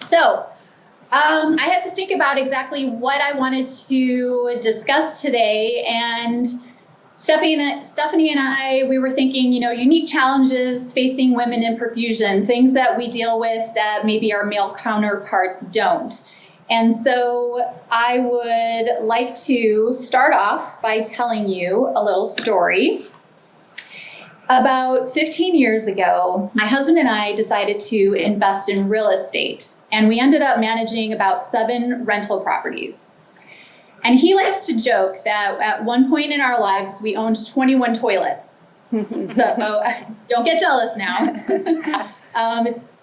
So I had to think about exactly what I wanted to discuss today, and Stephanie and I, we were thinking, unique challenges facing women in perfusion, things that we deal with that maybe our male counterparts don't. And so I would like to start off by telling you a little story. About 15 years ago, my husband and I decided to invest in real estate, and we ended up managing about 7 rental properties. And he likes to joke that at one point in our lives, we owned 21 toilets. So don't get jealous now.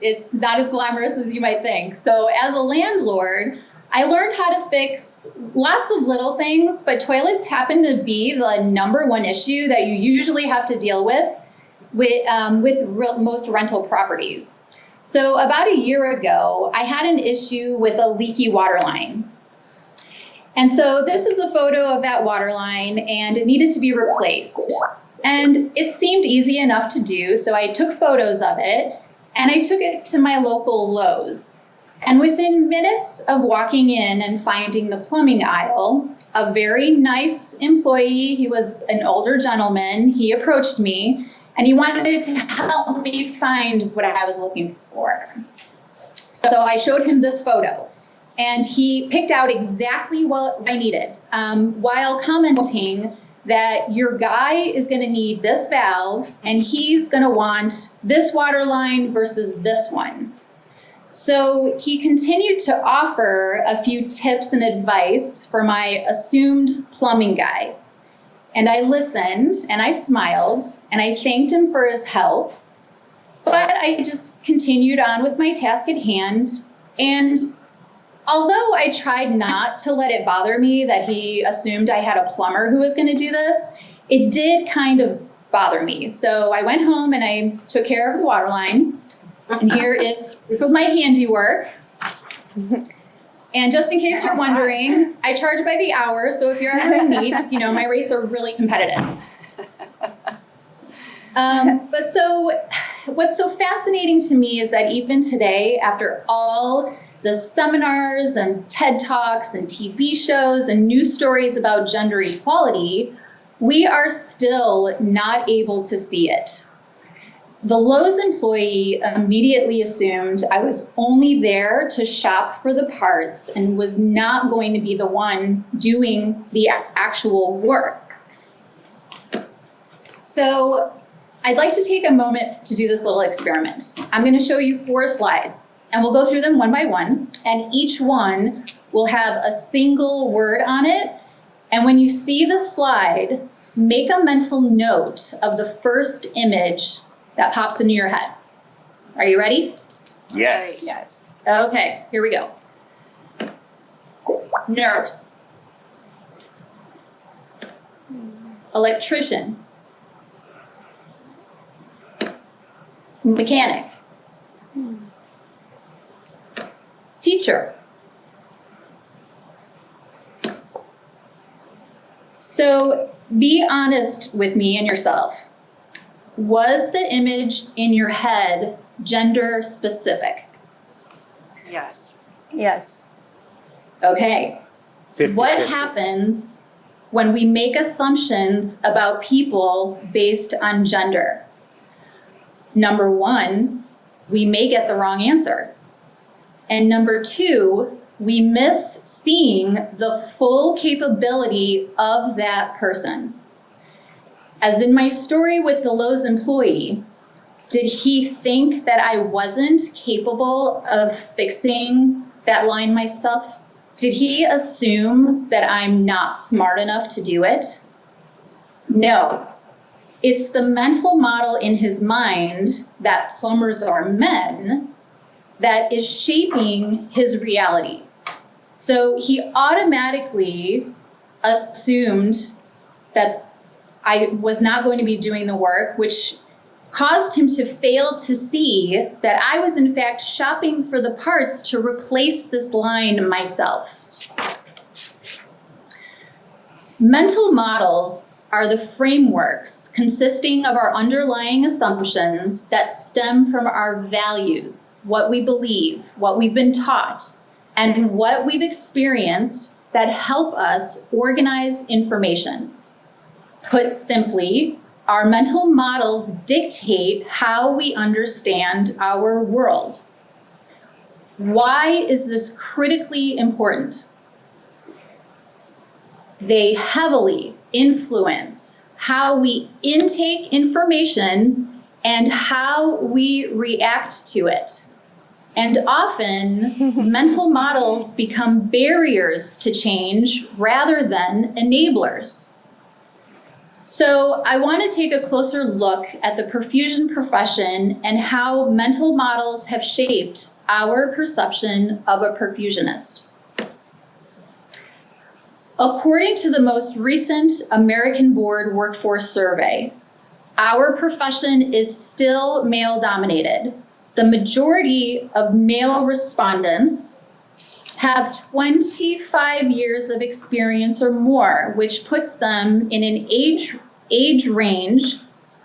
It's not as glamorous as you might think. So as a landlord, I learned how to fix lots of little things, but toilets happen to be the #1 issue that you usually have to deal with most rental properties. So about a year ago, I had an issue with a leaky water line. And so this is a photo of that water line, and it needed to be replaced. And it seemed easy enough to do, so I took photos of it, and I took it to my local Lowe's. And within minutes of walking in and finding the plumbing aisle, a very nice employee, he was an older gentleman, he approached me, and he wanted to help me find what I was looking for. So I showed him this photo, and he picked out exactly what I needed, while commenting that your guy is going to need this valve, and he's going to want this water line versus this one. So he continued to offer a few tips and advice for my assumed plumbing guy. And I listened, and I smiled, and I thanked him for his help, but I just continued on with my task at hand. And although I tried not to let it bother me that he assumed I had a plumber who was going to do this, it did kind of bother me. So I went home and I took care of the water line. And here is proof of my handiwork. And just in case you're wondering, I charge by the hour. So if you're ever in need, my rates are really competitive. But so what's so fascinating to me is that even today, after all the seminars and TED Talks and TV shows and news stories about gender equality, we are still not able to see it. The Lowe's employee immediately assumed I was only there to shop for the parts and was not going to be the one doing the actual work. So I'd like to take a moment to do this little experiment. I'm going to show you 4 slides, and we'll go through them one by one, and each one will have a single word on it. And when you see the slide, make a mental note of the first image that pops into your head. Are you ready? Yes. Yes. Okay, here we go. Nurse. Electrician. Mechanic. Teacher. So be honest with me and yourself. Was the image in your head gender specific? Yes. Yes. Okay. 50-50. What happens when we make assumptions about people based on gender? Number 1, we may get the wrong answer. And number 2, we miss seeing the full capability of that person. As in my story with the Lowe's employee, did he think that I wasn't capable of fixing that line myself? Did he assume that I'm not smart enough to do it? No. It's the mental model in his mind that plumbers are men that is shaping his reality. So he automatically assumed that I was not going to be doing the work, which caused him to fail to see that I was in fact shopping for the parts to replace this line myself. Mental models are the frameworks consisting of our underlying assumptions that stem from our values, what we believe, what we've been taught, and what we've experienced that help us organize information. Put simply, our mental models dictate how we understand our world. Why is this critically important? They heavily influence how we intake information and how we react to it. And often, mental models become barriers to change rather than enablers. So I want to take a closer look at the perfusion profession and how mental models have shaped our perception of a perfusionist. According to the most recent American Board Workforce Survey, our profession is still male-dominated. The majority of male respondents have 25 years of experience or more, which puts them in an age range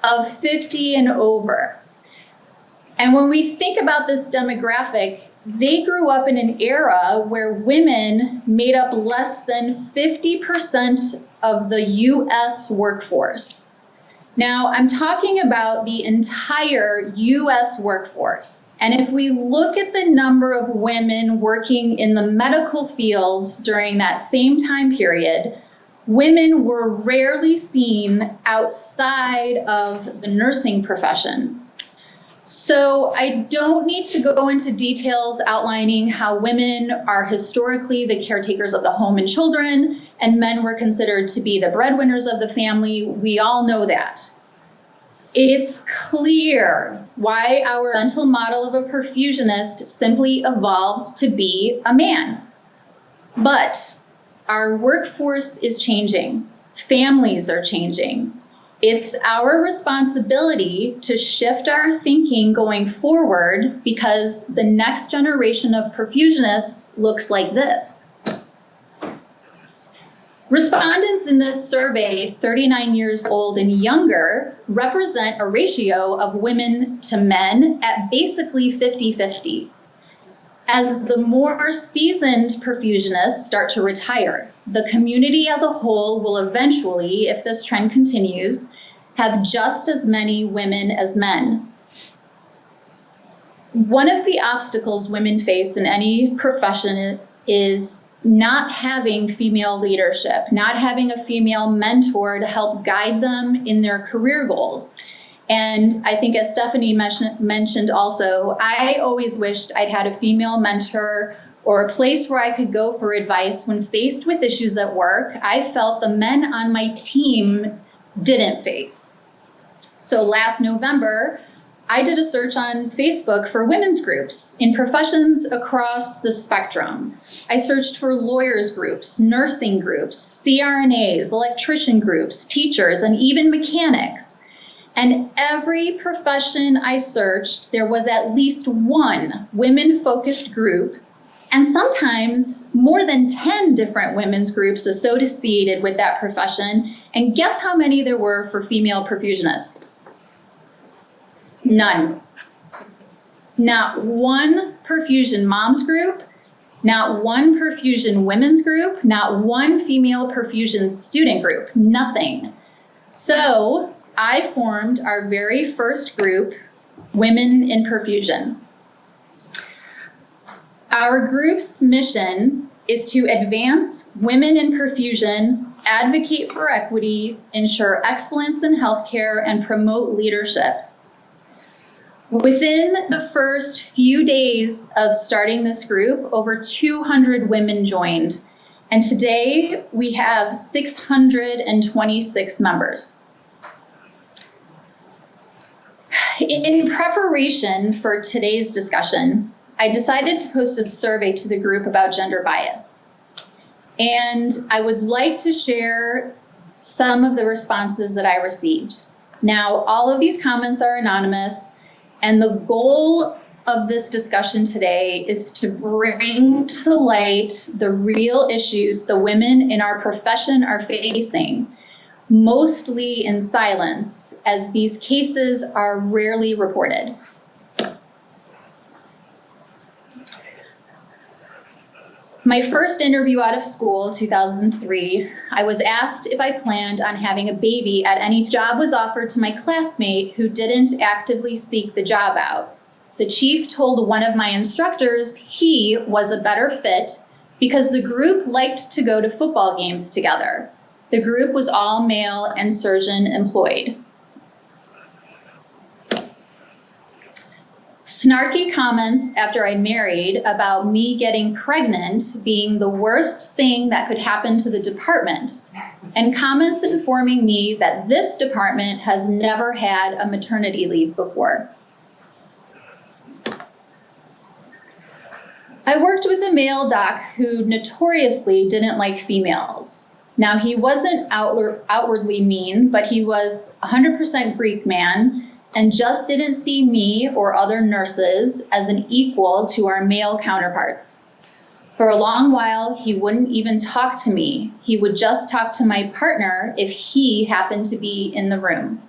of 50 and over. And when we think about this demographic, they grew up in an era where women made up less than 50% of the US workforce. Now, I'm talking about the entire US workforce. And if we look at the number of women working in the medical fields during that same time period, women were rarely seen outside of the nursing profession. So I don't need to go into details outlining how women are historically the caretakers of the home and children, and men were considered to be the breadwinners of the family. We all know that. It's clear why our mental model of a perfusionist simply evolved to be a man. But our workforce is changing. Families are changing. It's our responsibility to shift our thinking going forward because the next generation of perfusionists looks like this. Respondents in this survey, 39 years old and younger, represent a ratio of women to men at basically 50-50. As the more seasoned perfusionists start to retire, the community as a whole will eventually, if this trend continues, have just as many women as men. One of the obstacles women face in any profession is not having female leadership, not having a female mentor to help guide them in their career goals. And I think, as Stephanie mentioned also, I always wished I'd had a female mentor or a place where I could go for advice when faced with issues at work I felt the men on my team didn't face. So last November, I did a search on Facebook for women's groups in professions across the spectrum. I searched for lawyers groups, nursing groups, CRNAs, electrician groups, teachers, and even mechanics. And every profession I searched, there was at least one women-focused group, and sometimes more than 10 different women's groups associated with that profession. And guess how many there were for female perfusionists? None. Not one perfusion moms group, not one perfusion women's group, not one female perfusion student group, nothing. So I formed our very first group, Women in Perfusion. Our group's mission is to advance women in perfusion, advocate for equity, ensure excellence in healthcare, and promote leadership. Within the first few days of starting this group, over 200 women joined, and today we have 626 members. In preparation for today's discussion, I decided to post a survey to the group about gender bias. And I would like to share some of the responses that I received. Now, all of these comments are anonymous, and the goal of this discussion today is to bring to light the real issues the women in our profession are facing, mostly in silence, as these cases are rarely reported. My first interview out of school, 2003, I was asked if I planned on having a baby at any job was offered to my classmate who didn't actively seek the job out. The chief told one of my instructors he was a better fit because the group liked to go to football games together. The group was all male and surgeon employed. Snarky comments after I married about me getting pregnant being the worst thing that could happen to the department, and comments informing me that this department has never had a maternity leave before. I worked with a male doc who notoriously didn't like females. Now, he wasn't outwardly mean, but he was 100% Greek man and just didn't see me or other nurses as an equal to our male counterparts. For a long while, he wouldn't even talk to me. He would just talk to my partner if he happened to be in the room.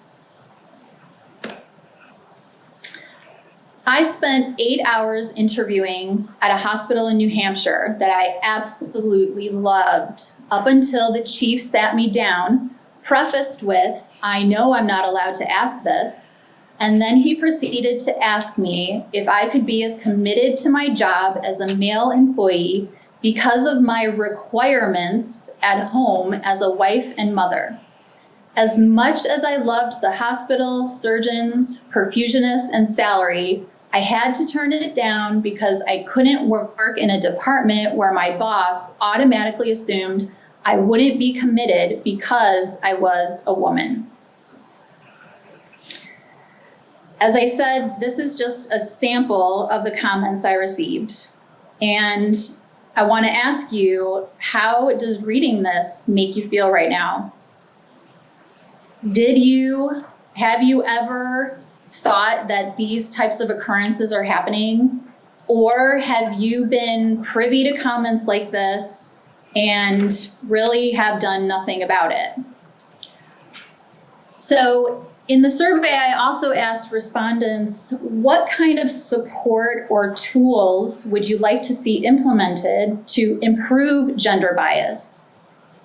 I spent 8 hours interviewing at a hospital in New Hampshire that I absolutely loved, up until the chief sat me down, prefaced with, "I know I'm not allowed to ask this," and then he proceeded to ask me if I could be as committed to my job as a male employee because of my requirements at home as a wife and mother. As much as I loved the hospital, surgeons, perfusionists, and salary, I had to turn it down because I couldn't work in a department where my boss automatically assumed I wouldn't be committed because I was a woman. As I said, this is just a sample of the comments I received. And I want to ask you, how does reading this make you feel right now? Have you ever thought that these types of occurrences are happening? Or have you been privy to comments like this and really have done nothing about it? So in the survey, I also asked respondents, what kind of support or tools would you like to see implemented to improve gender bias?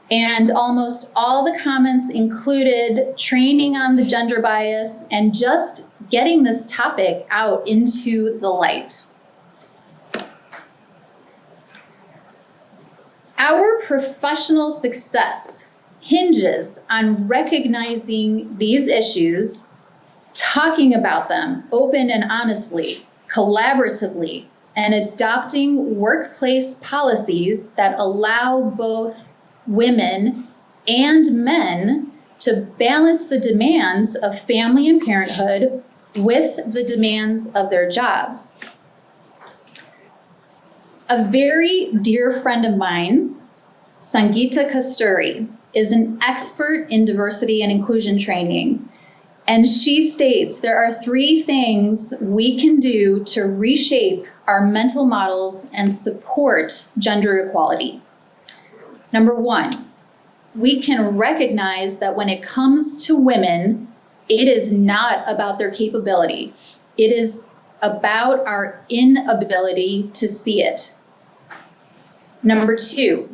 And almost all the comments included training on the gender bias and just getting this topic out into the light. Our professional success hinges on recognizing these issues, talking about them open and honestly, collaboratively, and adopting workplace policies that allow both women and men to balance the demands of family and parenthood with the demands of their jobs. A very dear friend of mine, Sangeeta Kasturi, is an expert in diversity and inclusion training. And she states there are 3 things we can do to reshape our mental models and support gender equality. Number 1, we can recognize that when it comes to women, it is not about their capability. It is about our inability to see it. Number 2,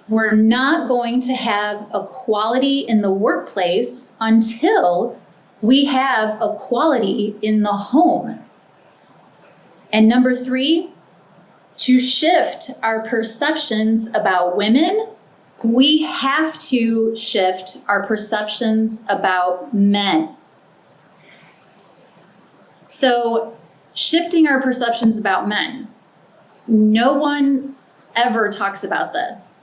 we're not going to have equality in the workplace until we have equality in the home. And number 3, to shift our perceptions about women, we have to shift our perceptions about men. So, shifting our perceptions about men. No one ever talks about this.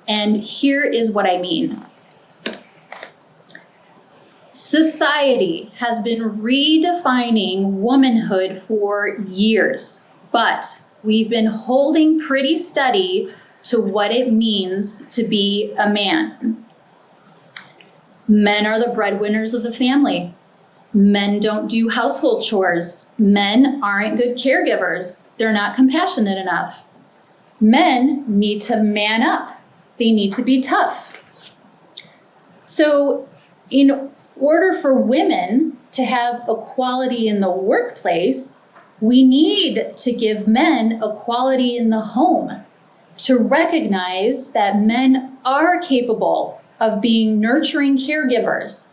And here is what I mean. Society has been redefining womanhood for years, but we've been holding pretty steady to what it means to be a man. Men are the breadwinners of the family. Men don't do household chores. Men aren't good caregivers. They're not compassionate enough. Men need to man up. They need to be tough. So in order for women to have equality in the workplace, we need to give men equality in the home. to recognize that men are capable of being nurturing caregivers,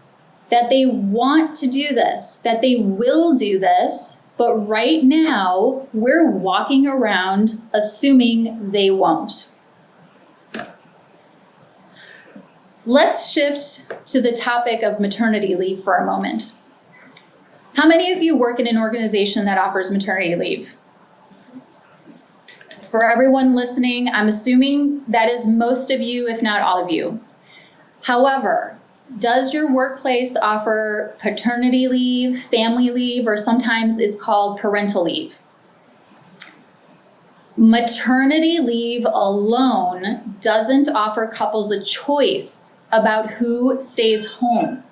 that they want to do this, that they will do this, but right now we're walking around assuming they won't. Let's shift to the topic of maternity leave for a moment. How many of you work in an organization that offers maternity leave? For everyone listening, I'm assuming that is most of you, if not all of you. However, does your workplace offer paternity leave, family leave, or sometimes it's called parental leave? Maternity leave alone doesn't offer couples a choice about who stays home.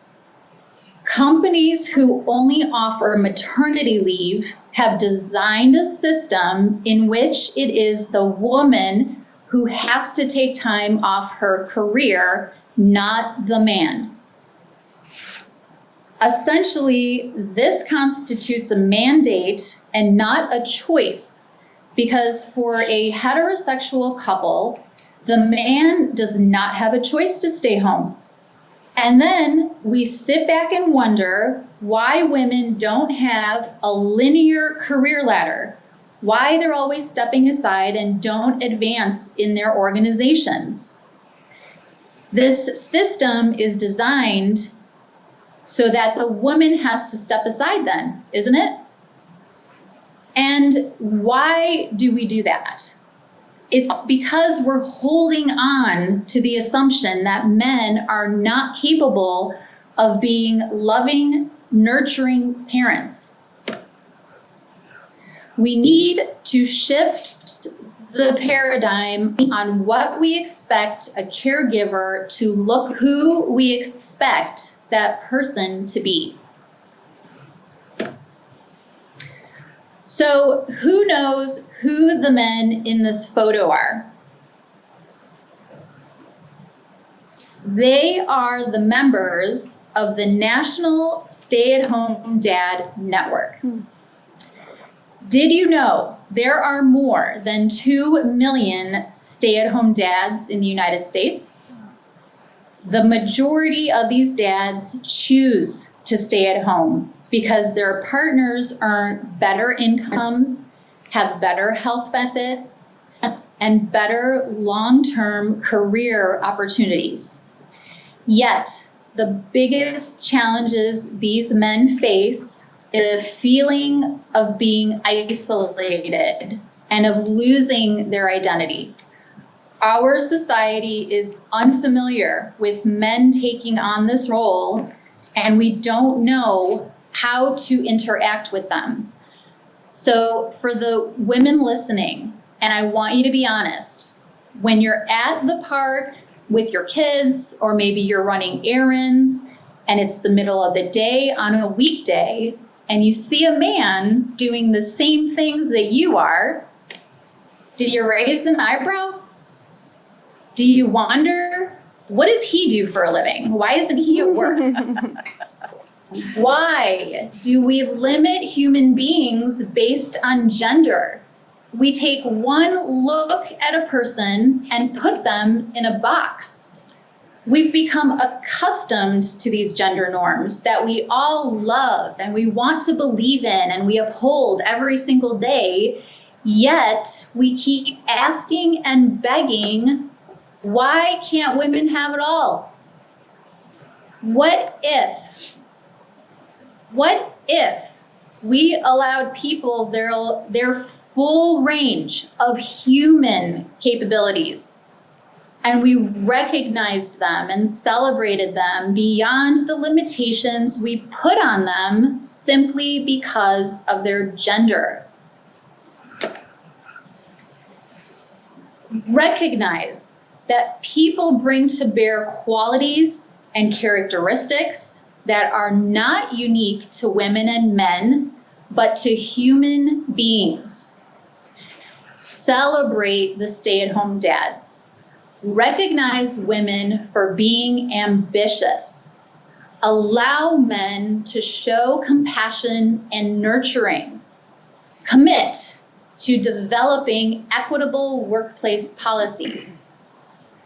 Companies who only offer maternity leave have designed a system in which it is the woman who has to take time off her career, not the man. Essentially, this constitutes a mandate and not a choice, because for a heterosexual couple, the man does not have a choice to stay home. And then we sit back and wonder why women don't have a linear career ladder, why they're always stepping aside and don't advance in their organizations. This system is designed so that the woman has to step aside then, isn't it? And why do we do that? It's because we're holding on to the assumption that men are not capable of being loving, nurturing parents. We need to shift the paradigm on what we expect a caregiver to look, who we expect that person to be. So who knows who the men in this photo are? They are the members of the National Stay-at-Home Dad Network. Did you know there are more than 2 million stay-at-home dads in the United States? The majority of these dads choose to stay at home because their partners earn better incomes, have better health benefits, and better long-term career opportunities. Yet, the biggest challenges these men face is the feeling of being isolated and of losing their identity. Our society is unfamiliar with men taking on this role, and we don't know how to interact with them. So for the women listening, and I want you to be honest, when you're at the park with your kids, or maybe you're running errands, and it's the middle of the day on a weekday, and you see a man doing the same things that you are, do you raise an eyebrow? Do you wonder, what does he do for a living? Why isn't he at work? Why do we limit human beings based on gender? We take one look at a person and put them in a box. We've become accustomed to these gender norms that we all love and we want to believe in and we uphold every single day, yet we keep asking and begging, why can't women have it all? What if we allowed people their full range of human capabilities, and we recognized them and celebrated them beyond the limitations we put on them simply because of their gender? Recognize that people bring to bear qualities and characteristics that are not unique to women and men, but to human beings. Celebrate the stay-at-home dads. Recognize women for being ambitious. Allow men to show compassion and nurturing. Commit to developing equitable workplace policies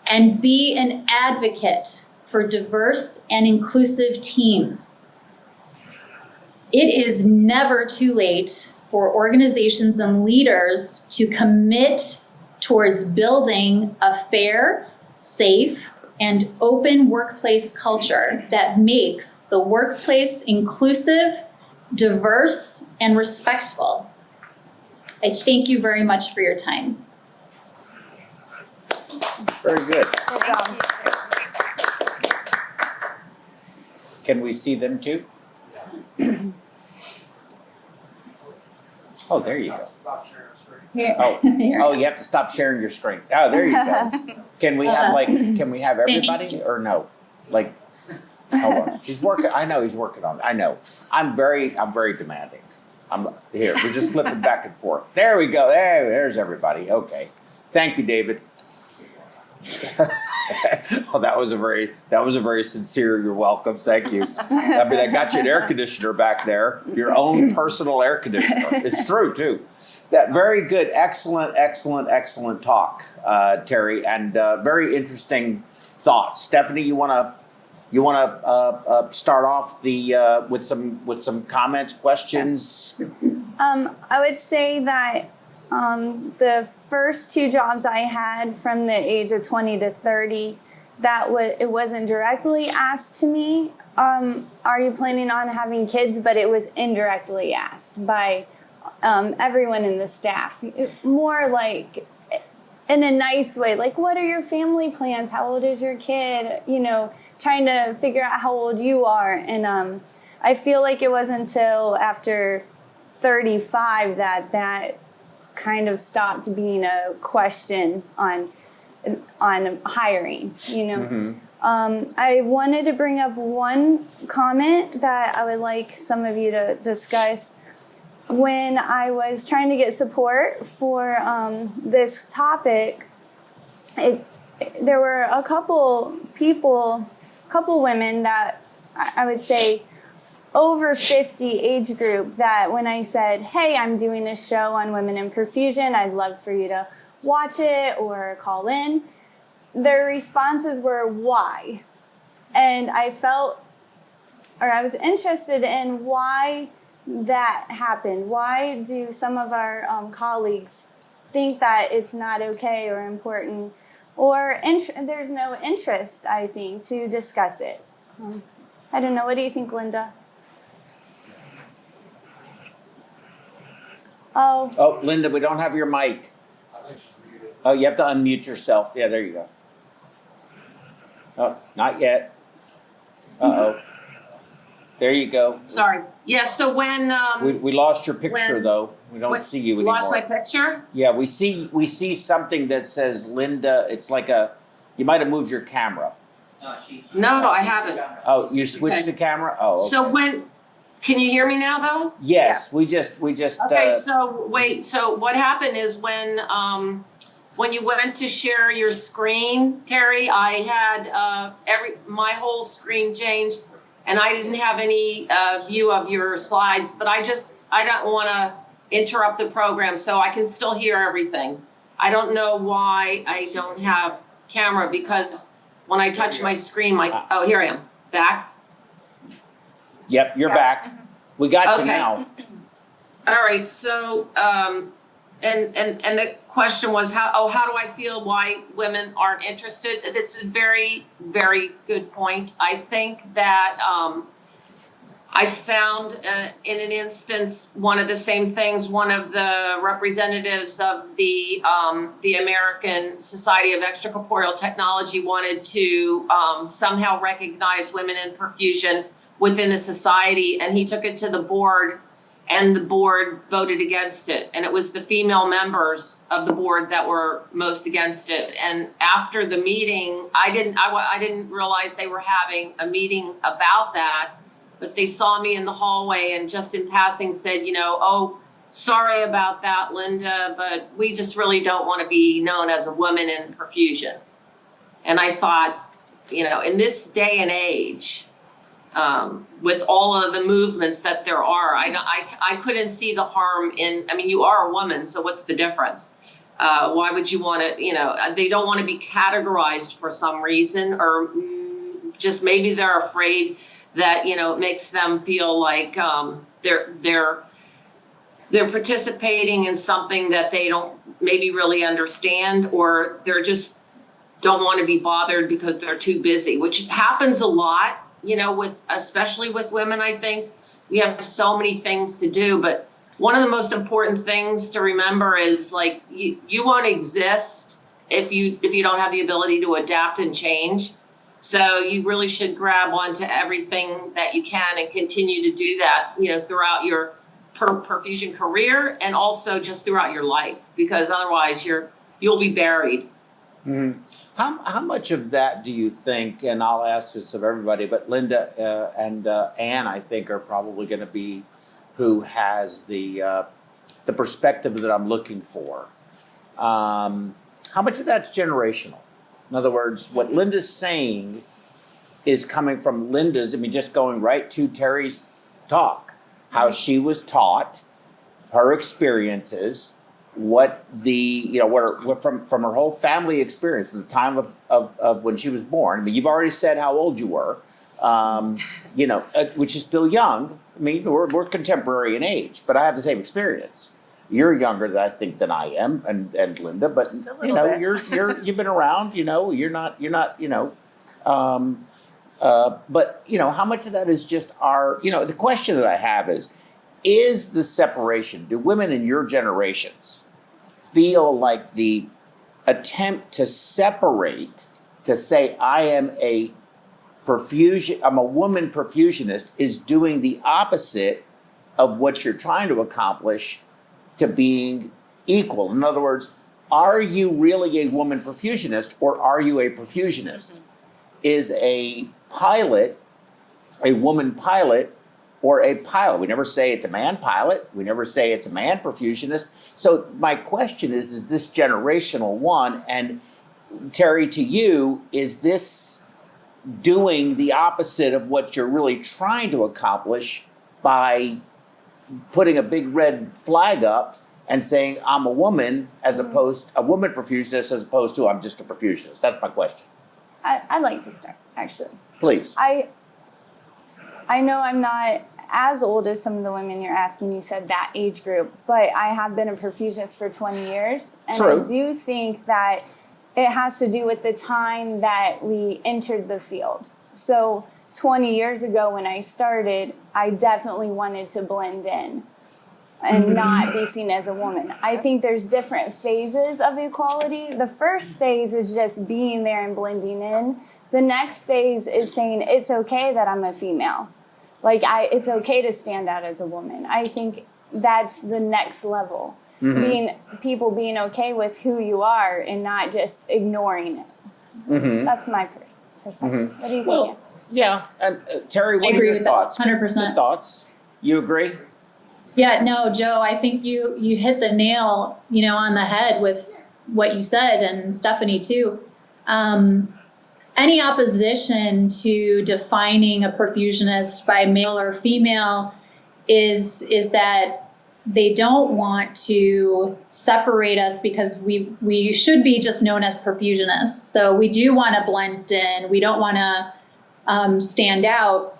and be an advocate for diverse and inclusive teams. It is never too late for organizations and leaders to commit towards building a fair, safe, and open workplace culture that makes the workplace inclusive, diverse, and respectful. I thank you very much for your time. Very good. Thank you. Can we see them too? Oh, there you go. Here. Oh, Here. oh, you have to stop sharing your screen. Oh, there you go. Can we have can we have everybody or no? Like, hold on. He's working. I know he's working on it. I know. I'm very demanding. I'm here. We're just flipping back and forth. There we go. There's everybody. Okay. Thank you, David. Well, that was a very sincere. You're welcome. Thank you. I mean, I got you an air conditioner back there. Your own personal air conditioner. It's true too. That very good, excellent talk, Terry, and very interesting thoughts. Stephanie, you wanna start off with some comments, questions? I would say that the first 2 jobs I had from the age of 20 to 30, it wasn't directly asked to me, are you planning on having kids? But it was indirectly asked by everyone in the staff. More like in a nice way, like, what are your family plans? How old is your kid? You know, trying to figure out how old you are. And I feel like it wasn't until after 35 that kind of stopped being a question on hiring, you know. Mm-hmm. I wanted to bring up one comment that I would like some of you to discuss. When I was trying to get support for this topic, there were a couple women that I would say over 50 age group that when I said, hey, I'm doing a show on women in perfusion, I'd love for you to watch it or call in, their responses were, why? And I was interested in why that happened. Why do some of our colleagues think that it's not okay or important, or there's no interest, I think, to discuss it? I don't know. What do you think, Linda? Oh, Linda, we don't have your mic. Oh, you have to unmute yourself. Yeah, there you go. Oh, not yet. Uh-oh. There you go. Sorry. Yeah, so when We lost your picture though. We don't see you anymore. lost my picture? Yeah, we see something that says Linda. It's like you might have moved your camera. No, I haven't. Oh, you switched Okay. the camera? Oh, okay. So can you hear me now though? Yes, we just Okay, so wait, so what happened is when you went to share your screen, Terry, I had my whole screen changed and I didn't have any view of your slides, but I don't want to interrupt the program, so I can still hear everything. I don't know why I don't have camera, because when I touch my screen, oh, here I am, back. Yep, you're back. We got you Okay. now. All right, so and the question was how do I feel why women aren't interested? It's a very, very good point. I think that I found in an instance one of the same things. One of the representatives of the American Society of Extracorporeal Technology wanted to somehow recognize women in perfusion within the society, and he took it to the board, and the board voted against it. And it was the female members of the board that were most against it. And after the meeting, I didn't realize they were having a meeting about that, but they saw me in the hallway and just in passing said, oh, sorry about that, Linda, but we just really don't want to be known as a woman in perfusion. And I thought, in this day and age, with all of the movements that there are. I couldn't see the harm in, I mean, you are a woman, so what's the difference? Why would you want to, you know, they don't want to be categorized for some reason, or just maybe they're afraid that, you know, it makes them feel like they're participating in something that they don't maybe really understand, or they're just don't want to be bothered because they're too busy, which happens a lot, you know, with, especially with women. I think we have so many things to do, but one of the most important things to remember is, like, you won't exist if you don't have the ability to adapt and change. So you really should grab onto everything that you can and continue to do that, you know, throughout your perfusion career and also just throughout your life, because otherwise you'll be buried. Mm-hmm. How much of that do you think, and I'll ask this of everybody, but Linda and Ann, I think, are probably going to be who has the perspective that I'm looking for. How much of that's generational? In other words, what Linda's saying is coming from Linda's, I mean, just going right to Terry's talk, how she was taught, her experiences, what the, you know, what from her whole family experience from the time of when she was born. I mean, you've already said how old you were, you know, which is still young. I mean, we're contemporary in age, but I have the same experience. You're younger than I think than I am, and Linda, but you know, you've been around. You know, you're not, you know, but you know, how much of that is just our, you know, the question that I have is the separation? Do women in your generations feel like the attempt to separate, to say I am a woman perfusionist, is doing the opposite of what you're trying to accomplish to being equal? In other words, are you really a woman perfusionist, or are you a perfusionist? Is a pilot a woman pilot or a pilot? We never say it's a man pilot. We never say it's a man perfusionist. So my question is this generational one? And Terry, to you, is this doing the opposite of what you're really trying to accomplish by putting a big red flag up and saying I'm a woman, as opposed a woman perfusionist, as opposed to I'm just a perfusionist? That's my question. I'd like to start, actually. Please. I know I'm not as old as some of the women you're asking. You said that age group, but I have been a perfusionist for 20 years. And True. I do think that it has to do with the time that we entered the field. So 20 years ago when I started, I definitely wanted to blend in and not be seen as a woman. I think there's different phases of equality. The first phase is just being there and blending in. The next phase is saying it's okay that I'm a female. Like, it's okay to stand out as a woman. I think that's the next level. People being okay with who you are and not just ignoring it. That's my perspective. What do you think? Well, yeah. And Terry, what I are agree your with thoughts? that, 100%. Good thoughts? You agree? Yeah, no, Joe, I think you hit the nail, on the head with what you said, and Stephanie too. Any opposition to defining a perfusionist by male or female is that they don't want to separate us, because we should be just known as perfusionists. So we do want to blend in. We don't want to stand out,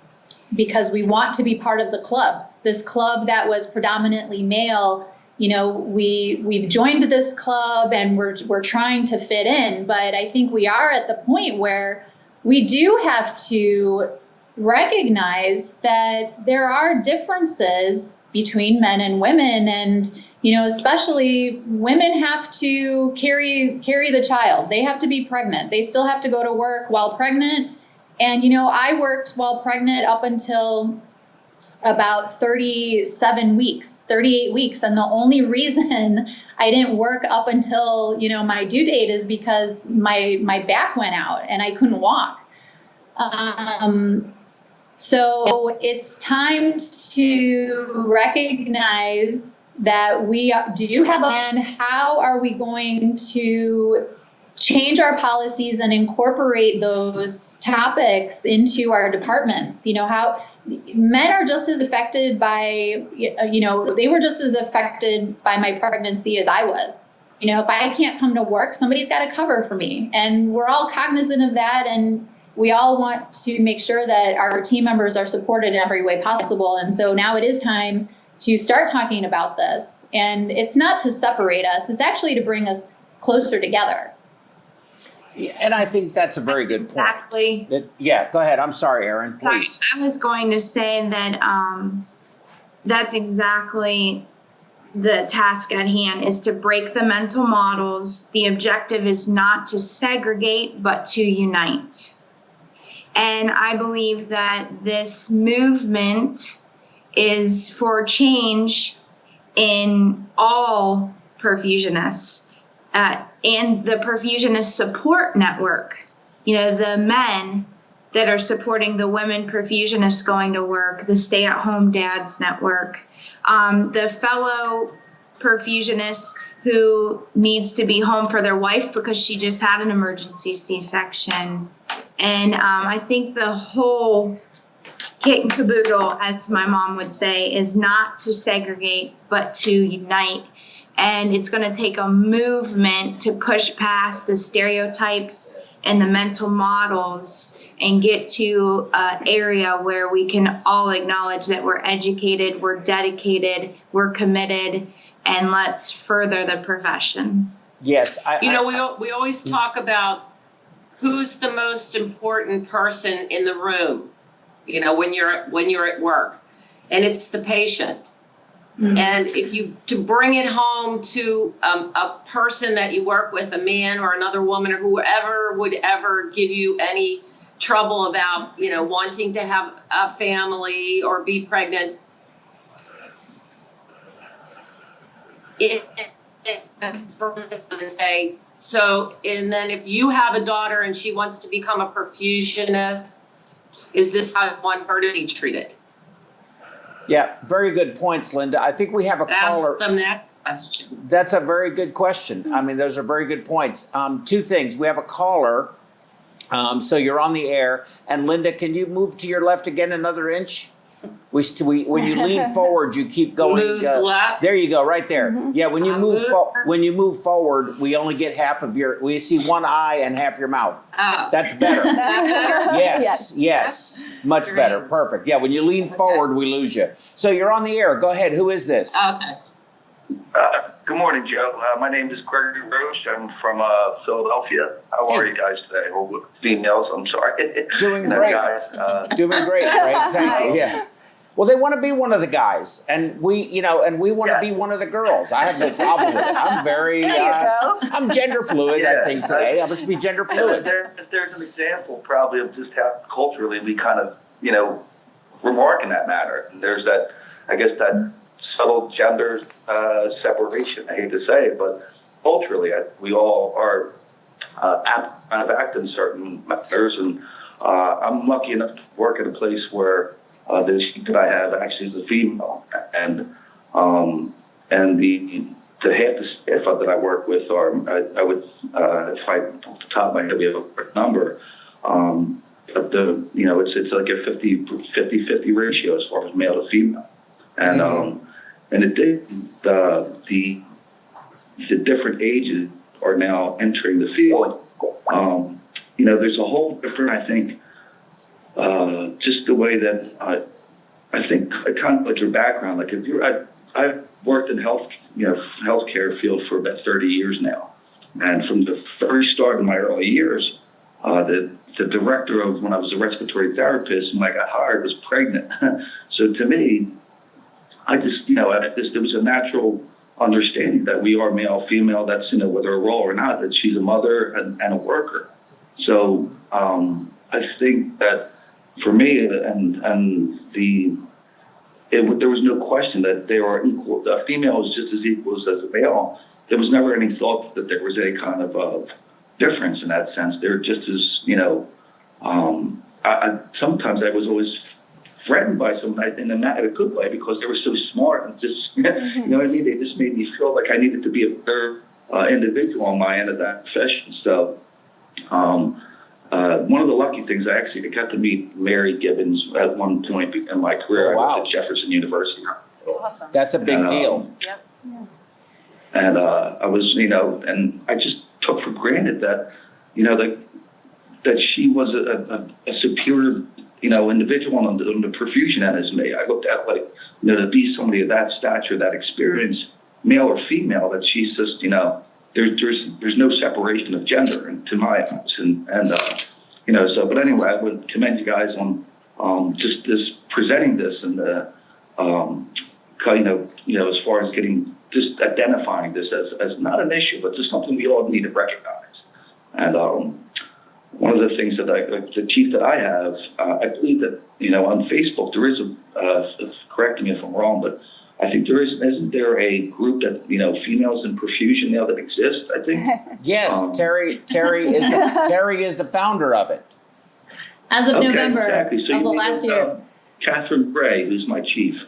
because we want to be part of the club. This club that was predominantly male, we've joined this club and we're trying to fit in. But I think we are at the point where we do have to recognize that there are differences between men and women, and especially women have to carry the child. They have to be pregnant. They still have to go to work while pregnant. And I worked while pregnant up until about 38 weeks. And the only reason I didn't work up until, my due date is because my back went out and I couldn't walk. So it's time to recognize that we do have, and how are we going to change our policies and incorporate those topics into our departments. You know, how men are just as affected by, you know, they were just as affected by my pregnancy as I was. You know, if I can't come to work, somebody's got to cover for me. And we're all cognizant of that. And we all want to make sure that our team members are supported in every way possible. And so now it is time to start talking about this. And it's not to separate us, it's actually to bring us closer together. Yeah, and I think that's a very good point. Exactly. Yeah, go ahead. I'm sorry, Erin, please. I was going to say that that's exactly the task at hand, is to break the mental models. The objective is not to segregate, but to unite. And I believe that this movement is for change in all perfusionists and the perfusionist support network. You know, the men that are supporting the women perfusionists going to work, the stay-at-home dads network, the fellow perfusionist who needs to be home for their wife because she just had an emergency C-section. And I think the whole kit and caboodle, as my mom would say, is not to segregate, but to unite. And it's going to take a movement to push past the stereotypes and the mental models and get to an area where we can all acknowledge that we're educated, we're dedicated, we're committed, and let's further the profession. Yes. You know, we always talk about who's the most important person in the room, you know, when you're at work, and it's the patient. Mm-hmm. And if you, to bring it home to a person that you work with, a man or another woman or whoever would ever give you any trouble about, you know, wanting to have a family or be pregnant, say, so, and then if you have a daughter and she wants to become a perfusionist, is this how you want her to be treated? Yeah, very good points, Linda. I think we have a caller. Ask them that question. That's a very good question. I mean, those are very good points. Two things. We have a caller. So you're on the air. And Linda, can you move to your left again another inch? When you lean forward, you keep going. Move left. There you go, right there. Mm-hmm. Yeah, when you move forward, we only get half of your. We see one eye and half your mouth. Oh. That's better. That's better? Yes, much better. Perfect. Yeah, when you lean forward, we lose you. So you're on the air. Go ahead. Who is this? Okay. Good morning, Joe. My name is Gregory Roche. I'm from Philadelphia. How are you guys today? Well, females, I'm sorry. Doing great. Guys, doing great, right? Thank you. Yeah. Well, they want to be one of the guys, and we want to be one of the girls. I have no problem with it. I'm very, I'm gender fluid, I think, today. I must be gender fluid. There's an example probably of just how culturally we kind of, remark in that matter. And there's that, I guess, that subtle gender separation, I hate to say it, but culturally, we all are act in certain matters. And I'm lucky enough to work at a place where the chief that I have actually is a female, and the half the staff that I work with are, I would, if I off the top of my head, we have a quick number, but it's like a 50-50 ratio as far as male to female, and the different ages are now entering the field. There's a whole different, I think. Just the way that I think kind of like your background, like I've worked in healthcare field for about 30 years now, and from the very start in my early years, the director of when I was a respiratory therapist when I got hired was pregnant. So to me, I just there was a natural understanding that we are male, female. That's whether a role or not, that she's a mother and a worker. So I think that. For me, there was no question that they were equal. The female was just as equal as the male. There was never any thought that there was any kind of difference in that sense. They're just as, sometimes I was always threatened by some in a good way because they were so smart and just, you know what I mean? They just made me feel like I needed to be a better individual on my end of that profession. So one of the lucky things, I actually got to meet Mary Gibbons at one point in my career. Oh, wow. I was at Jefferson University. Awesome. That's a big deal. Yep. And I was, and I just took for granted that, that she was a superior, individual on the perfusion end as me. I looked at to be somebody of that stature, that experience, male or female, that she's just, there's no separation of gender to my eyes. And but anyway, I would commend you guys on just this presenting this and as far as just identifying this as not an issue, but just something we all need to recognize. And one of the things that the chief that I have, I believe that, on Facebook, there is correct me if I'm wrong, but I think isn't there a group that, females in perfusion now that exists, I think? Yes, Terry is the founder of it. As of Okay, November exactly. So of the you last mean, year. Catherine Gray, who's my chief,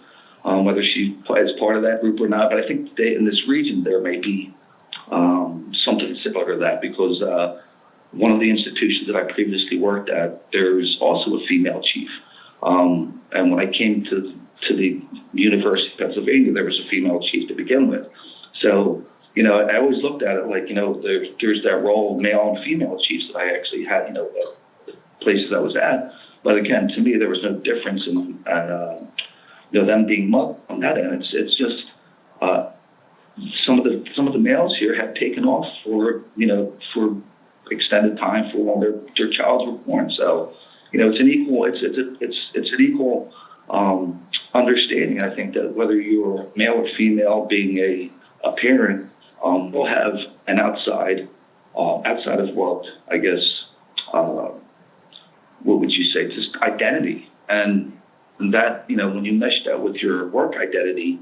whether she is part of that group or not, but I think in this region there may be something similar to that, because one of the institutions that I previously worked at, there's also a female chief. And when I came to the University of Pennsylvania, there was a female chief to begin with. So, I always looked at it like, there's that role of male and female chiefs that I actually had, the places I was at. But again, to me, there was no difference in, them being male on that end. It's just some of the males here have taken off for extended time for when their child were born. So, it's an equal understanding. I think that whether you're male or female, being a parent, will have an outside of what, I guess, what would you say, just identity. And that, when you mesh that with your work identity,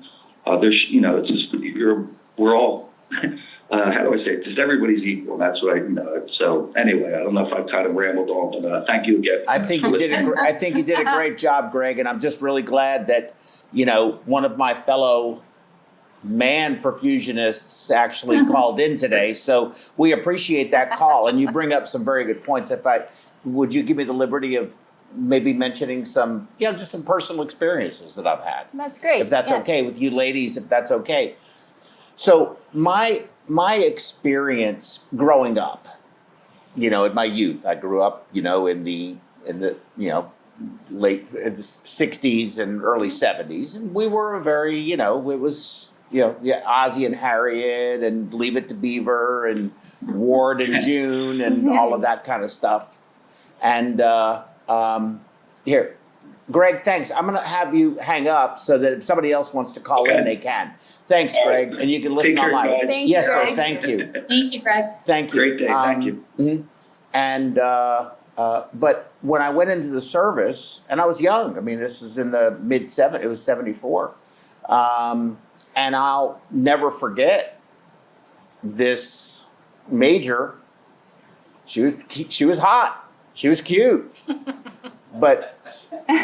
there's, it's just, we're all, how do I say it? Just everybody's equal. That's what so anyway, I don't know if I've kind of rambled on, but thank you again. I think you did a great job, Greg, and I'm just really glad that, one of my fellow man perfusionists actually called in today. So we appreciate that call, and you bring up some very good points. Would you give me the liberty of maybe mentioning some, just some personal experiences that I've had? That's great. If that's Yes. okay with you ladies, if that's okay. So my experience growing up, in my youth, I grew up, in the late 60s and early 70s, and we were a very, it was, Ozzie and Harriet and Leave It to Beaver and Ward and June and all of that kind of stuff. And here, Greg, thanks. I'm going to have you hang up so that if somebody else wants to call in, they can. Thanks, Greg, and you can listen Take care, online. guys. Thank Yes, you, sir. Greg. Thank you. Thank you, Greg. Thank you. Great day. Thank you. Mhm. And but when I went into the service, and I was young. I mean, this is in the mid-70s. It was 74. And I'll never forget this major. She was hot. She was cute. But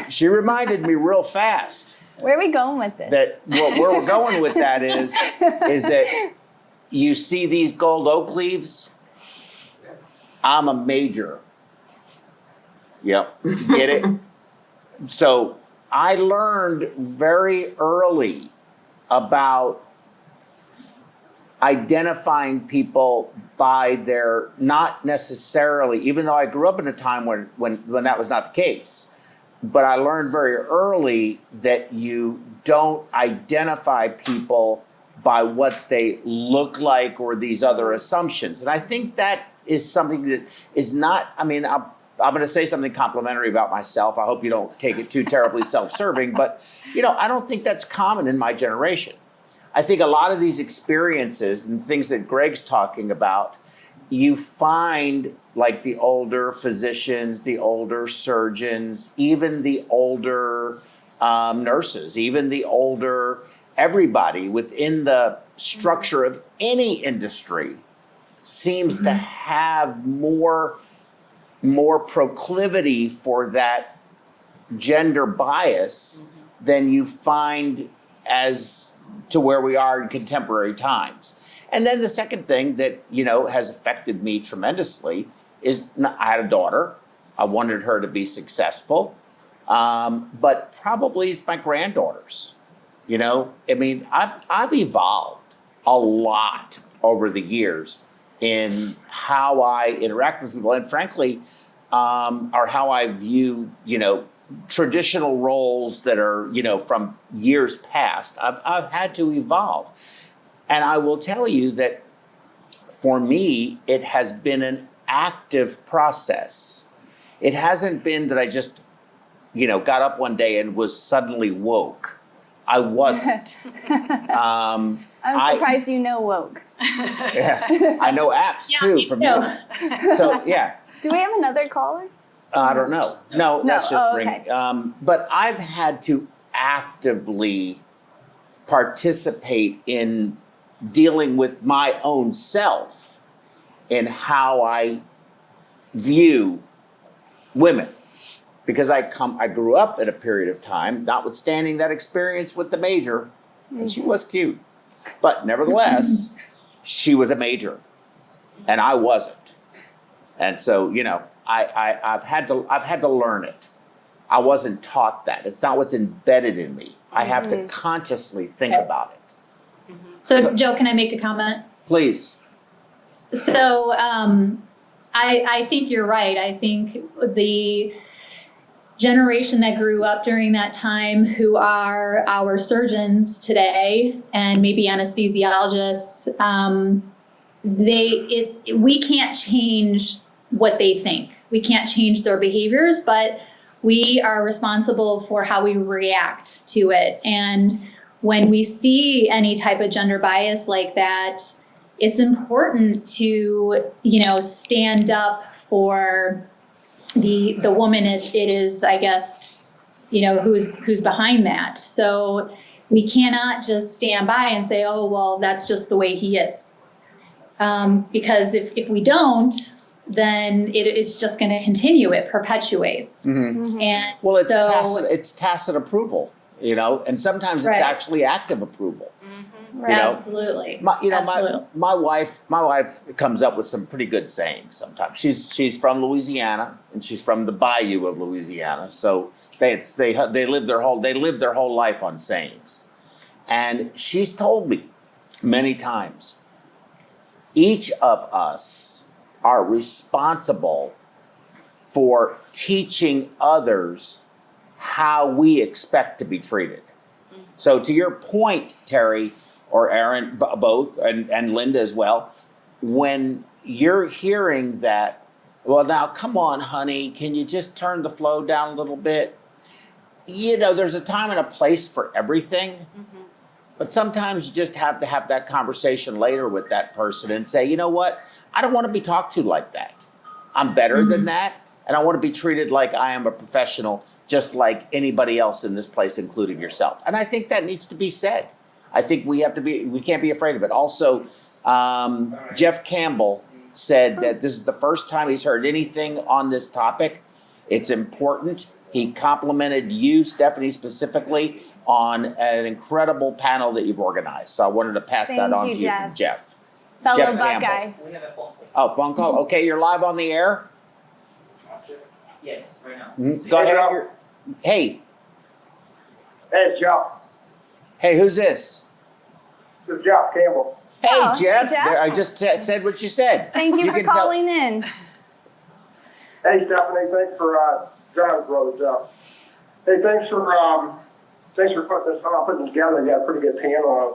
she reminded me real fast Where are we going with this? that where we're going with that is that you see these gold oak leaves? I'm a major. Yep, get it? So I learned very early about identifying people by their, not necessarily, even though I grew up in a time when that was not the case, but I learned very early that you don't identify people by what they look like or these other assumptions. And I think that is something that is not, I mean, I'm going to say something complimentary about myself. I hope you don't take it too terribly self-serving, but I don't think that's common in my generation. I think a lot of these experiences and things that Greg's talking about, you find like the older physicians, the older surgeons, even the older nurses, even the older everybody within the structure of any industry seems to have more proclivity for that gender bias than you find as to where we are in contemporary times. And then the second thing that, has affected me tremendously is I had a daughter. I wanted her to be successful. But probably it's my granddaughters. I've evolved a lot over the years in how I interact with people, and frankly, or how I view, traditional roles that are, from years past. I've had to evolve. And I will tell you that for me, it has been an active process. It hasn't been that I just, got up one day and was suddenly woke. I wasn't. I'm surprised you know woke. Yeah, I know apps too from you. So yeah. Do we have another caller? I don't know. No, that's just okay. ringing. But I've had to actively participate in dealing with my own self in how I view women. Because I grew up in a period of time, notwithstanding that experience with the major, and she was cute. But nevertheless, she was a major, and I wasn't. And so, I've had to learn it. I wasn't taught that. It's not what's embedded in me. I have to consciously think about it. So, Joe, can I make a comment? Please. So, I think you're right. I think the generation that grew up during that time, who are our surgeons today and maybe anesthesiologists, we can't change what they think. We can't change their behaviors, but we are responsible for how we react to it. And when we see any type of gender bias like that, it's important to, stand up for the woman. It is, I guess, who's behind that. So we cannot just stand by and say, oh, well, that's just the way he is. Because if we don't, then it's just going to continue. It perpetuates. And well, it's tacit approval, and sometimes it's actually active approval. Absolutely. My wife comes up with some pretty good sayings sometimes. She's from Louisiana, and she's from the bayou of Louisiana. So they live their whole life on sayings. And she's told me many times, each of us are responsible for teaching others how we expect to be treated. So to your point, Terry, or Aaron, both, and Linda as well, when you're hearing that, well, now, come on, honey, can you just turn the flow down a little bit? There's a time and a place for everything, but sometimes you just have to have that conversation later with that person and say, you know what? I don't want to be talked to like that. I'm better than that, and I want to be treated like I am a professional, just like anybody else in this place, including yourself. And I think that needs to be said. I think we can't be afraid of it. Also, Jeff Campbell said that this is the first time he's heard anything on this topic. It's important. He complimented you, Stephanie, specifically on an incredible panel that you've organized. So I wanted to pass that on to you from Jeff. Fellow Jeff Buckeye. We have a phone call. Oh, phone call? Okay, you're live on the air? Yes, right now. Go ahead. Hey. Hey, it's Jeff. Hey, who's this? This is Jeff Campbell. Hey, Oh, Jeff. Jeff. I just said what you said. Thank you for can tell- calling in. Hey, Stephanie, thanks for John's brother, Jeff. Hey, thanks for putting this on, putting together. You got a pretty good panel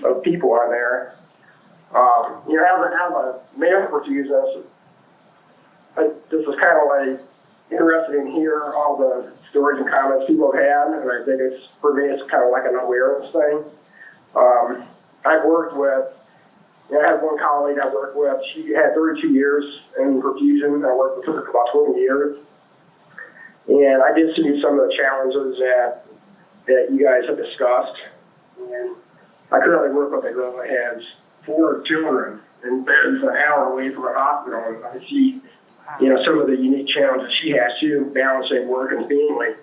of people on there. As a male perfusist, this is kind of like interested in hear all the stories and comments people have had, and I think for me it's kind of like an awareness thing. I've worked with, I had one colleague I worked with, she had 32 years in perfusion. I worked with her for about 20 years. And I did see some of the challenges that you guys have discussed. And I currently work with a girl that has 4 children and lives an hour away from a hospital. And I see, some of the unique challenges she has too, balancing work and family.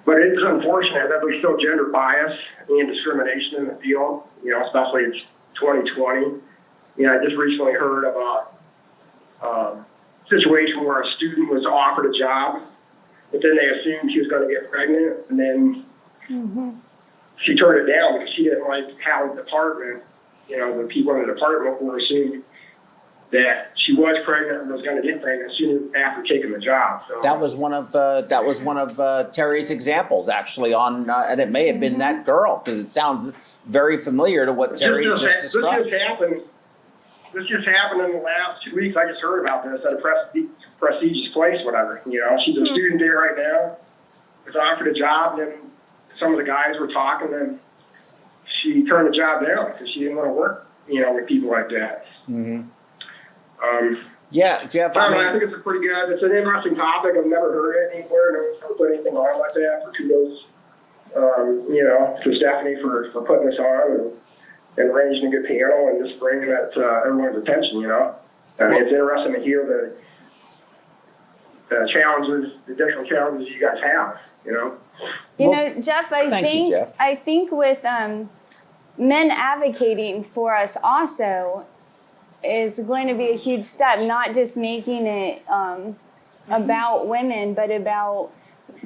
But it is unfortunate that there's still gender bias and discrimination in the field, especially 2020. You know, I just recently heard of a situation where a student was offered a job, but then they assumed she was going to get pregnant, and then she turned it down because she didn't like how the department, you know, the people in the department were assuming that she was pregnant and was going to get pregnant soon after taking the job. So That was one of Terry's examples, actually, on and it may have been that girl, because it sounds very familiar to what Terry just described. This just happened in the last 2 weeks. I just heard about this at a prestigious place, whatever. You know, she's a student there right now. Was offered a job, and then some of the guys were talking, and she turned the job down because she didn't want to work, you know, with people like that. Yeah, Jeff. I think it's a pretty good. It's an interesting topic. I've never heard it anywhere. No one's put anything on like that. For kudos, you know, to Stephanie for putting this on and arranging a good panel and just bringing that to everyone's attention. You know, I mean, it's interesting to hear the challenges, the additional challenges you guys have. You know. You know, Jeff, I think with men advocating for us also is going to be a huge step, not just making it about women, but about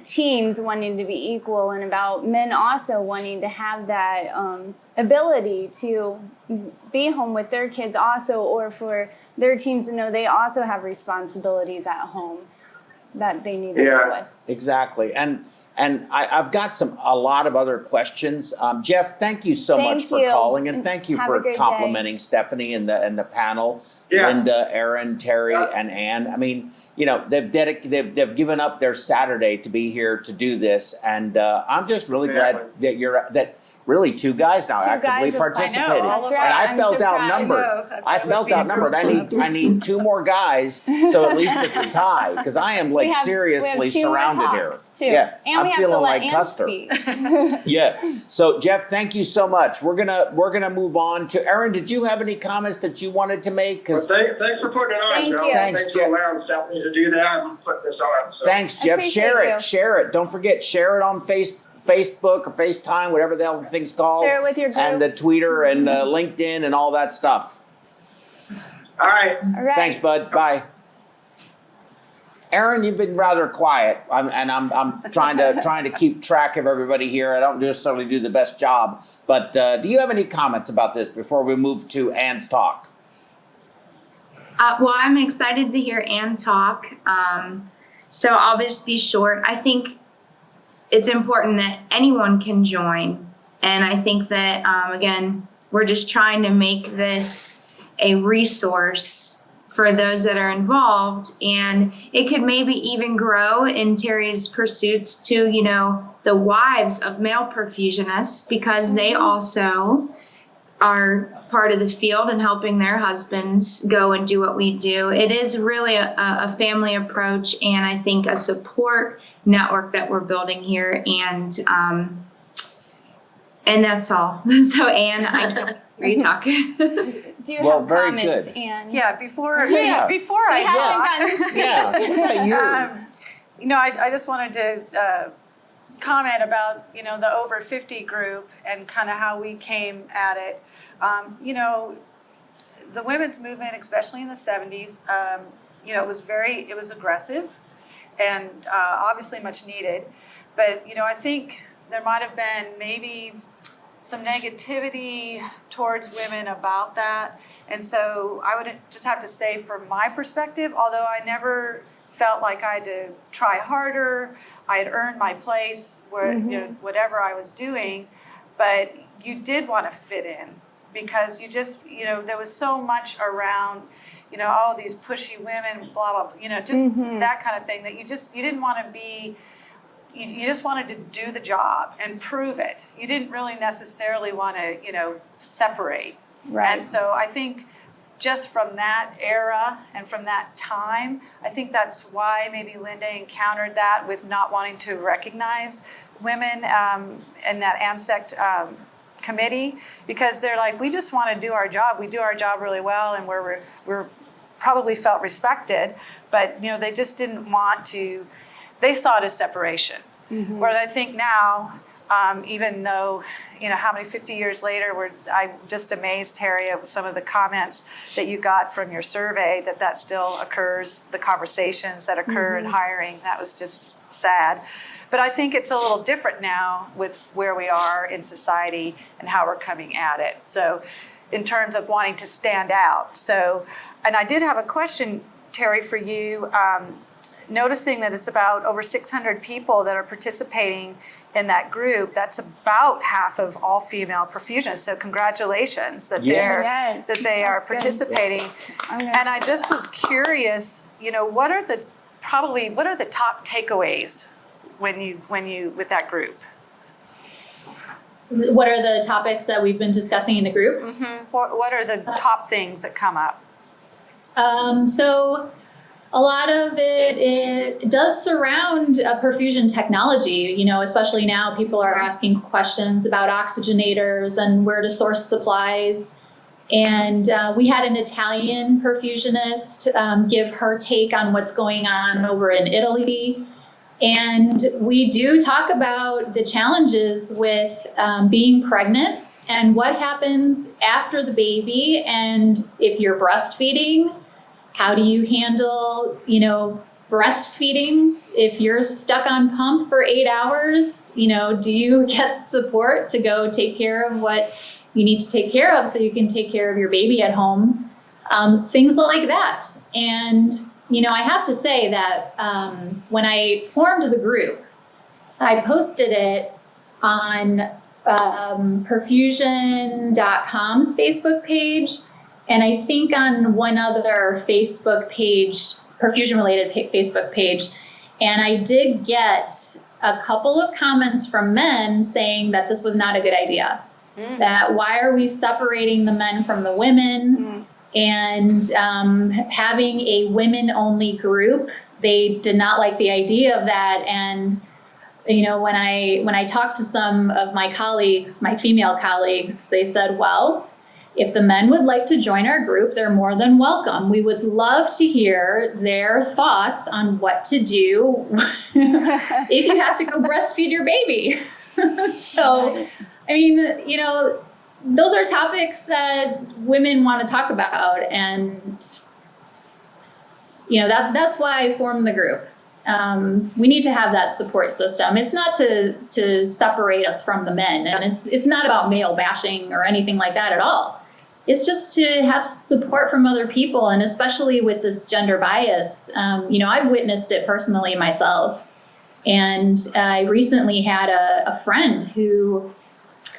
teams wanting to be equal, and about men also wanting to have that ability to be home with their kids also, or for their teams to know they also have responsibilities at home that they need to deal with. Exactly. And I've got a lot of other questions. Jeff, thank you so much for calling, and thank you for complimenting Stephanie and the panel. Yeah. Linda, Aaron, Terry, and Ann. I mean, you know, they've given up their Saturday to be here to do this, and I'm just really glad that really two guys now actively participating. That's right. And I felt outnumbered. I felt outnumbered. I need two more guys, so at least it's a tie, because I am like seriously surrounded here. Too. Yeah, and I'm feeling like Custer. Yeah. So Jeff, thank you so much. We're gonna move on to Aaron. Did you have any comments that you wanted to make? Well, thanks for putting it on, Joe. Thanks, for allowing Stephanie to do that and put this on. So. Thanks, Jeff. Share it. Don't forget, share it on Facebook or FaceTime, whatever the hell the thing's called. Share it with your group. And the Twitter and LinkedIn and all that stuff. All right. Thanks, bud. Bye. Aaron, you've been rather quiet, I'm trying to keep track of everybody here. I don't necessarily do the best job, but do you have any comments about this before we move to Ann's talk? Well, I'm excited to hear Ann talk, so I'll just be short. I think it's important that anyone can join, and I think that, again, we're just trying to make this a resource for those that are involved, and it could maybe even grow in Terry's pursuits to, you know, the wives of male perfusionists, because they also are part of the field and helping their husbands go and do what we do. It is really a family approach, and I think a support network that we're building here, and that's all. So Ann, I can't hear you talk. Do you have comments, Ann? Yeah, before I talk, you know, I just wanted to comment about, you know, the over 50 group and kind of how we came at it. You know, the women's movement, especially in the 70s, you know, it was aggressive and obviously much needed. But, you know, I think there might have been maybe some negativity towards women about that. And so I would just have to say, from my perspective, although I never felt like I had to try harder, I had earned my place where, you know, whatever I was doing, but you did want to fit in, because you just, you know, there was so much around, you know, all these pushy women, blah, blah, you know, just that kind of thing, that you didn't want to be, you just wanted to do the job and prove it. You didn't really necessarily want to, you know, separate. Right. And so I think just from that era and from that time, I think that's why maybe Linda encountered that with not wanting to recognize women in that AMSEC committee, because they're like, we just want to do our job. We do our job really well, and we're probably felt respected, but, you know, they just didn't want to. They saw it as separation. Whereas I think now even though, how many 50 years later, I'm just amazed, Terry, at some of the comments that you got from your survey, that still occurs, the conversations that occur in hiring. That was just sad. But I think it's a little different now with where we are in society and how we're coming at it. So in terms of wanting to stand out. So, and I did have a question, Terry, for you. Noticing that it's about over 600 people that are participating in that group. That's about half of all female perfusionists. So congratulations that they are participating. And I just was curious, what are the top takeaways when you with that group? What are the topics that we've been discussing in the group? Mm-hmm. What are the top things that come up? So a lot of it does surround perfusion technology, especially now people are asking questions about oxygenators and where to source supplies. And we had an Italian perfusionist give her take on what's going on over in Italy. And we do talk about the challenges with being pregnant and what happens after the baby. And if you're breastfeeding, how do you handle, breastfeeding? If you're stuck on pump for 8 hours, do you get support to go take care of what you need to take care of so you can take care of your baby at home? Things like that. And, I have to say that when I formed the group, I posted it on perfusion.com's Facebook page. And I think on one other Facebook page, perfusion-related Facebook page, and I did get a couple of comments from men saying that this was not a good idea. That why are we separating the men from the women? And having a women-only group, they did not like the idea of that. And when I talked to some of my colleagues, my female colleagues, they said, well, if the men would like to join our group, they're more than welcome. We would love to hear their thoughts on what to do if you have to go breastfeed your baby. So, those are topics that women want to talk about. And, that's why I formed the group. We need to have that support system. It's not to separate us from the men. And it's not about male bashing or anything like that at all. It's just to have support from other people, and especially with this gender bias. I've witnessed it personally myself. And I recently had a friend who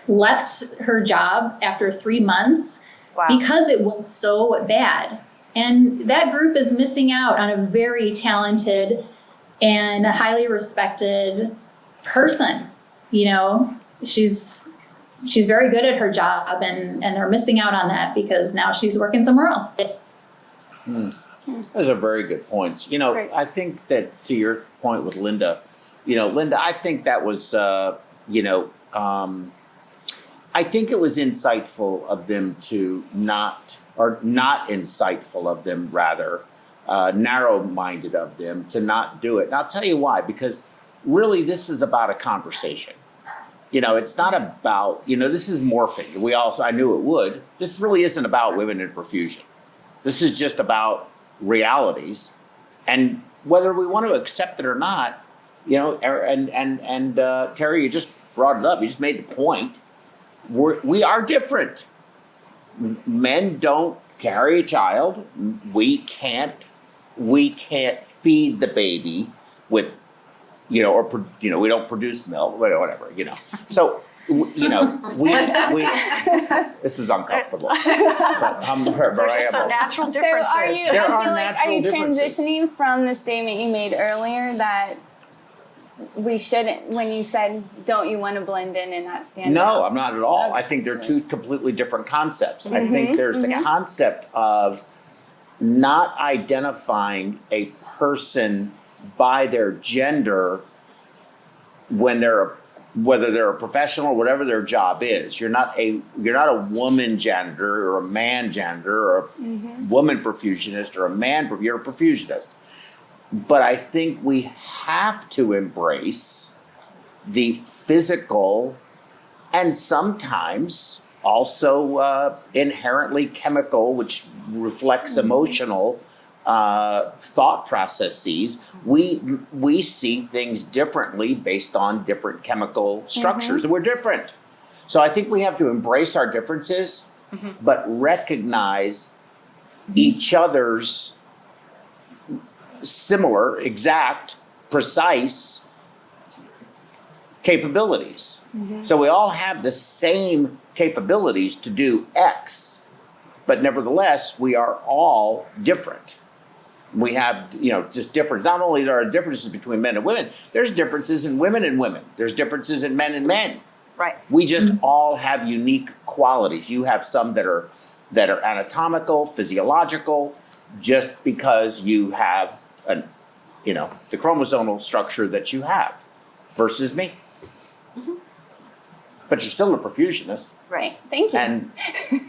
left her job after 3 months because it was so bad. And that group is missing out on a very talented and a highly respected person. She's very good at her job, and they're missing out on that because now she's working somewhere else. Those are very good points. I think that to your point with Linda, I think that was, I think it was insightful of them to not insightful of them, rather, narrow-minded of them to not do it. And I'll tell you why, because really this is about a conversation. It's not about, this is morphing. I knew it would. This really isn't about women in perfusion. This is just about realities. And whether we want to accept it or not, and Terry, you just brought it up. You just made the point. We are different. Men don't carry a child. We can't feed the baby with, we don't produce milk, whatever, So, this is uncomfortable. There's just some natural differences. So are you differences. transitioning from the statement you made earlier that we shouldn't, when you said, don't you want to blend in and not stand out? No, I'm not at all. I think they're two completely different concepts. I think there's the concept of not identifying a person by their gender whether they're a professional or whatever their job is. You're not a woman gender or a man gender or a woman perfusionist or a man. You're a perfusionist. But I think we have to embrace the physical and sometimes also inherently chemical, which reflects emotional thought processes. We see things differently based on different chemical structures, and we're different. So I think we have to embrace our differences, but recognize each other's similar, exact, precise capabilities. So we all have the same capabilities to do X, but nevertheless, we are all different. We have, just different. Not only are there differences between men and women, there's differences in women and women. There's differences in men and men. Right. We just all have unique qualities. You have some that are anatomical, physiological, just because you have the chromosomal structure that you have, versus me. But you're still a perfusionist. Right. Thank you. And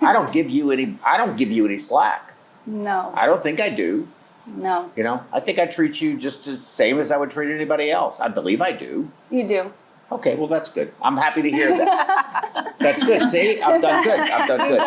I don't give you any slack. No. I don't think I do. No. I think I treat you just the same as I would treat anybody else. I believe I do. You do. Okay, well, that's good. I'm happy to hear that. That's good. See, I've done good. You've done good.